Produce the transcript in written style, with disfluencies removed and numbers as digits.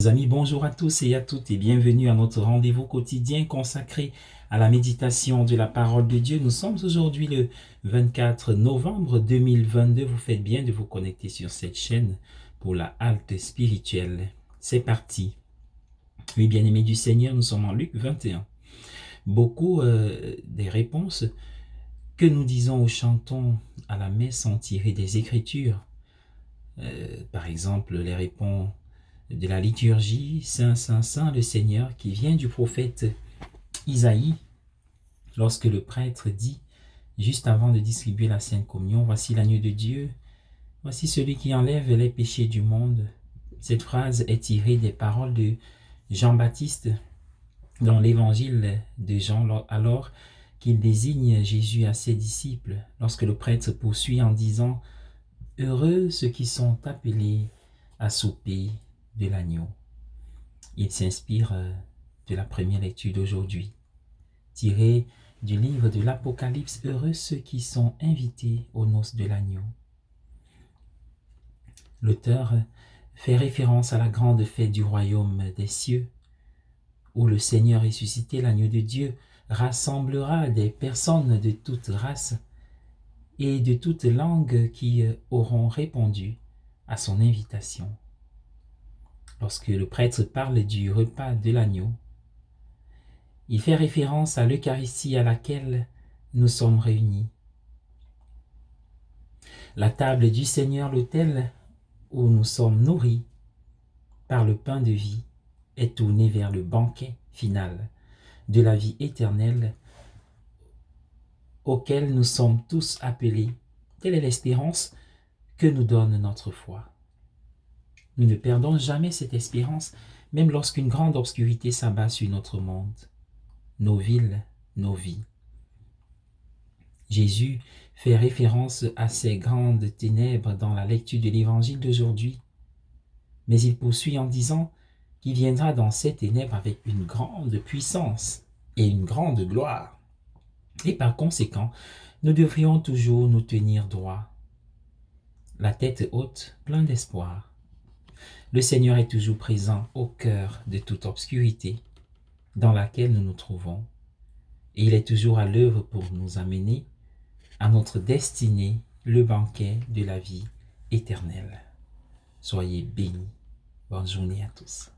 Amis, bonjour à tous et à toutes et bienvenue à notre rendez-vous quotidien consacré à la méditation de la parole de Dieu. Nous sommes aujourd'hui le 24 novembre 2022. Vous faites bien de vous connecter sur cette chaîne pour la halte spirituelle. C'est parti. Oui, bien-aimés du Seigneur, nous sommes en Luc 21. Beaucoup des réponses que nous disons ou chantons à la messe sont tirées des Écritures. Par exemple, les réponses de la liturgie, Saint, Saint, Saint le Seigneur, qui vient du prophète Isaïe, lorsque le prêtre dit, juste avant de distribuer la Sainte Communion, voici l'agneau de Dieu, voici celui qui enlève les péchés du monde. Cette phrase est tirée des paroles de Jean-Baptiste dans l'évangile de Jean, alors qu'il désigne Jésus à ses disciples, lorsque le prêtre poursuit en disant « Heureux ceux qui sont appelés à souper de l'agneau ». Il s'inspire de la première lecture d'aujourd'hui, tirée du livre de l'Apocalypse. Heureux ceux qui sont invités aux noces de l'agneau. L'auteur fait référence à la grande fête du royaume des cieux, où le Seigneur ressuscité, l'agneau de Dieu, rassemblera des personnes de toute race et de toute langue qui auront répondu à son invitation. Lorsque le prêtre parle du repas de l'agneau, il fait référence à l'Eucharistie à laquelle nous sommes réunis. La table du Seigneur, l'autel où nous sommes nourris par le pain de vie, est tournée vers le banquet final de la vie éternelle auquel nous sommes tous appelés. Telle est l'espérance que nous donne notre foi. Nous ne perdons jamais cette espérance, même lorsqu'une grande obscurité s'abat sur notre monde, nos villes, nos vies. Jésus fait référence à ces grandes ténèbres dans la lecture de l'évangile d'aujourd'hui, mais il poursuit en disant qu'il viendra dans ces ténèbres avec une grande puissance et une grande gloire. Et par conséquent, nous devrions toujours nous tenir droit, la tête haute, plein d'espoir. Le Seigneur est toujours présent au cœur de toute obscurité dans laquelle nous nous trouvons, et il est toujours à l'œuvre pour nous amener à notre destinée, le banquet de la vie éternelle. Soyez bénis. Bonne journée à tous.